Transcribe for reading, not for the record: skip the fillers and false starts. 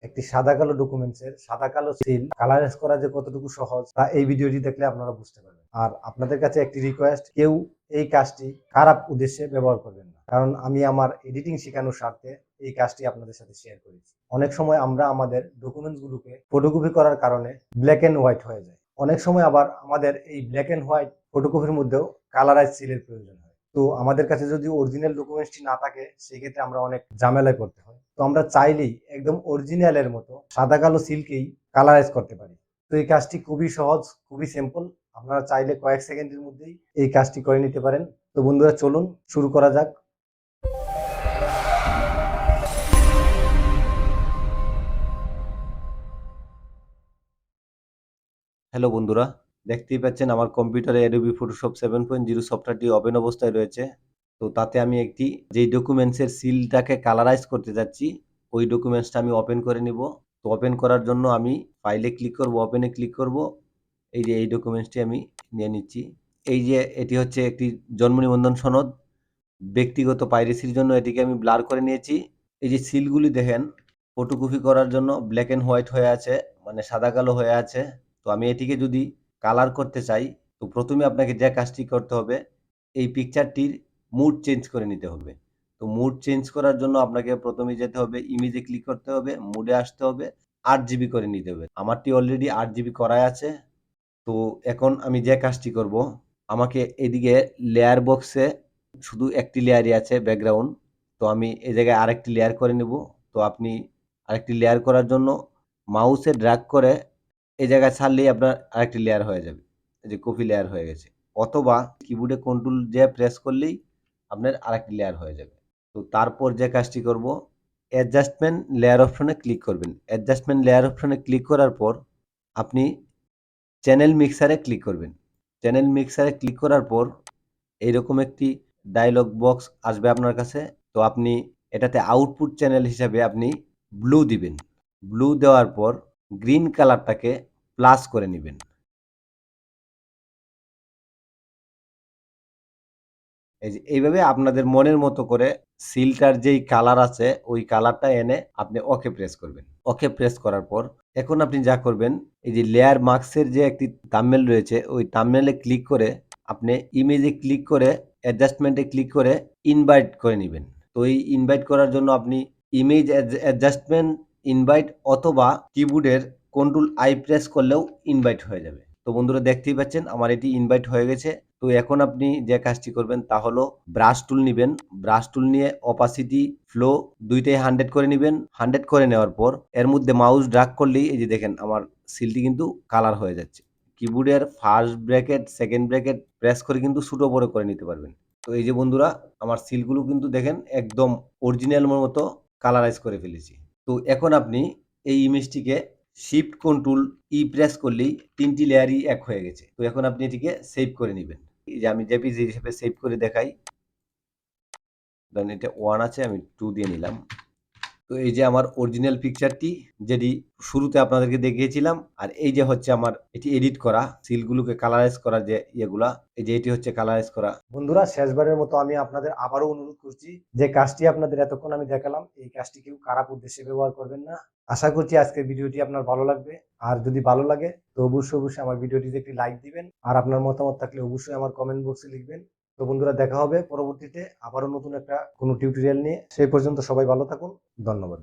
একটি সাদা কালো ডকুমেন্টসের সাদা কালো সিল কালারাইজ করা যে কতটুকু সহজ তা এই ভিডিওটি দেখলে আপনারা বুঝতে পারবেন। আর আপনাদের কাছে একটি রিকোয়েস্ট, কেউ এই কাজটি খারাপ উদ্দেশ্যে ব্যবহার করবেন না, কারণ আমি আমার এডিটিং শেখানোর স্বার্থে এই কাজটি আপনাদের সাথে শেয়ার করেছি। অনেক সময় আমরা আমাদের ডকুমেন্টস গুলোকে ফটোকপি করার কারণে ব্ল্যাক এন্ড হোয়াইট হয়ে যায়। অনেক সময় আবার আমাদের এই ব্ল্যাক এন্ড হোয়াইট ফটোকপির মধ্যেও কালারাইজ সিলের প্রয়োজন হয়। তো আমাদের কাছে যদি অরিজিনাল ডকুমেন্টসটি না থাকে, সেক্ষেত্রে আমরা অনেক ঝামেলায় পড়তে হয়। তো আমরা চাইলেই একদম অরিজিনালের মতো সাদা কালো সিলকেই কালারাইজ করতে পারি। তো এই কাজটি খুবই সহজ, খুবই সিম্পল। আপনারা চাইলে কয়েক সেকেন্ডের মধ্যেই এই কাজটি করে নিতে পারেন। তো বন্ধুরা, চলুন শুরু করা যাক। হ্যালো বন্ধুরা, দেখতেই পাচ্ছেন আমার কম্পিউটারে অ্যাডোবি ফটোশপ 7.0 সফটওয়্যারটি ওপেন অবস্থায় রয়েছে। তো তাতে আমি একটি যেই ডকুমেন্টসের সিলটাকে কালারাইজ করতে যাচ্ছি, ওই ডকুমেন্টসটা আমি ওপেন করে নিব। তো ওপেন করার জন্য আমি ফাইলে ক্লিক করব, ওপেনে ক্লিক করব। এই যে এই ডকুমেন্টসটি আমি নিয়ে নিচ্ছি। এই যে এটি হচ্ছে একটি জন্ম নিবন্ধন সনদ। ব্যক্তিগত পাইরেসির জন্য এটিকে আমি ব্লার করে নিয়েছি। এই যে সিলগুলি দেখেন, ফটোকপি করার জন্য ব্ল্যাক এন্ড হোয়াইট হয়ে আছে, মানে সাদা কালো হয়ে আছে। তো আমি এটিকে যদি কালার করতে চাই, তো প্রথমে আপনাকে যে কাজটি করতে হবে, এই পিকচারটির মুড চেঞ্জ করে নিতে হবে। তো মুড চেঞ্জ করার জন্য আপনাকে প্রথমে যেতে হবে, ইমেজে ক্লিক করতে হবে, মুডে আসতে হবে, 8 GB করে নিতে হবে। আমারটি অলরেডি 8 GB করাই আছে। তো এখন আমি যে কাজটি করব, আমাকে এদিকে লেয়ার বক্সে শুধু একটি লেয়ারই আছে, ব্যাকগ্রাউন্ড। তো আমি এই জায়গায় আরেকটি লেয়ার করে নেব। তো আপনি আরেকটি লেয়ার করার জন্য মাউসে ড্র্যাগ করে এই জায়গায় ছাড়লেই আপনার আরেকটি লেয়ার হয়ে যাবে। এই যে কপি লেয়ার হয়ে গেছে। অথবা কিবোর্ডে কন্ট্রোল যে প্রেস করলেই আপনার আরেকটি লেয়ার হয়ে যাবে। তো তারপর যে কাজটি করব, অ্যাডজাস্টমেন্ট লেয়ার অপশনে ক্লিক করবেন। অ্যাডজাস্টমেন্ট লেয়ার অপশনে ক্লিক করার পর আপনি চ্যানেল মিক্সারে ক্লিক করবেন। চ্যানেল মিক্সারে ক্লিক করার পর এইরকম একটি ডায়লগ বক্স আসবে আপনার কাছে। তো আপনি এটাতে আউটপুট চ্যানেল হিসাবে আপনি ব্লু দিবেন। ব্লু দেওয়ার পর গ্রিন কালারটাকে প্লাস করে নেবেন। এই যে এইভাবে আপনাদের মনের মতো করে সিলটার যেই কালার আছে ওই কালারটা এনে আপনি ওকে প্রেস করবেন। ওকে প্রেস করার পর এখন আপনি যা করবেন, এই যে লেয়ার মার্কসের যে একটি থাম্বনেল রয়েছে, ওই থাম্বনেলে ক্লিক করে আপনি ইমেজে ক্লিক করে অ্যাডজাস্টমেন্টে ক্লিক করে ইনভাইট করে নেবেন। তো এই ইনভাইট করার জন্য আপনি ইমেজ অ্যাডজাস্টমেন্ট ইনভাইট অথবা কিবোর্ডের কন্ট্রোল আই প্রেস করলেও ইনভাইট হয়ে যাবে। তো বন্ধুরা, দেখতেই পাচ্ছেন আমার এটি ইনভাইট হয়ে গেছে। তো এখন আপনি যে কাজটি করবেন তা হলো ব্রাশ টুল নেবেন। ব্রাশ টুল নিয়ে অপাসিটি, ফ্লো দুইটাই 100 করে নেবেন। 100 করে নেওয়ার পর এর মধ্যে মাউস ড্র্যাগ করলেই এই যে দেখেন আমার সিলটি কিন্তু কালার হয়ে যাচ্ছে। কিবোর্ডের first bracket, second bracket press করে কিন্তু ছোট বড় করে নিতে পারবেন। তো এই যে বন্ধুরা, আমার সিলগুলো কিন্তু দেখেন একদম অরিজিনাল মতো কালারাইজ করে ফেলেছি। তো এখন আপনি এই ইমেজটিকে শিফট কন্ট্রোল ই প্রেস করলেই 3টি লেয়ারই এক হয়ে গেছে। তো এখন আপনি এটিকে সেভ করে নেবেন। এই যে আমি জেপিজি হিসেবে সেভ করে দেখাই। ধরেন এটা 1 আছে, আমি 2 দিয়ে নিলাম। তো এই যে আমার অরিজিনাল পিকচারটি, যেটি শুরুতে আপনাদেরকে দেখিয়েছিলাম। আর এই যে হচ্ছে আমার এটি এডিট করা সিলগুলোকে কালারাইজ করা যে ইয়েগুলা, এই যে এটি হচ্ছে কালারাইজ করা। বন্ধুরা, শেষবারের মতো আমি আপনাদের আবারও অনুরোধ করছি, যে কাজটি আপনাদের এতক্ষণ আমি দেখালাম, এই কাজটি কেউ খারাপ উদ্দেশ্যে ব্যবহার করবেন না। আশা করছি আজকের ভিডিওটি আপনার ভালো লাগবে। আর যদি ভালো লাগে তো অবশ্যই আমার ভিডিওটিতে একটি লাইক দিবেন। আর আপনার মতামত থাকলে অবশ্যই আমার কমেন্ট বক্সে লিখবেন। তো বন্ধুরা, দেখা হবে পরবর্তীতে আবারও নতুন একটা কোনো টিউটোরিয়াল নিয়ে। সেই পর্যন্ত সবাই ভালো থাকুন। ধন্যবাদ।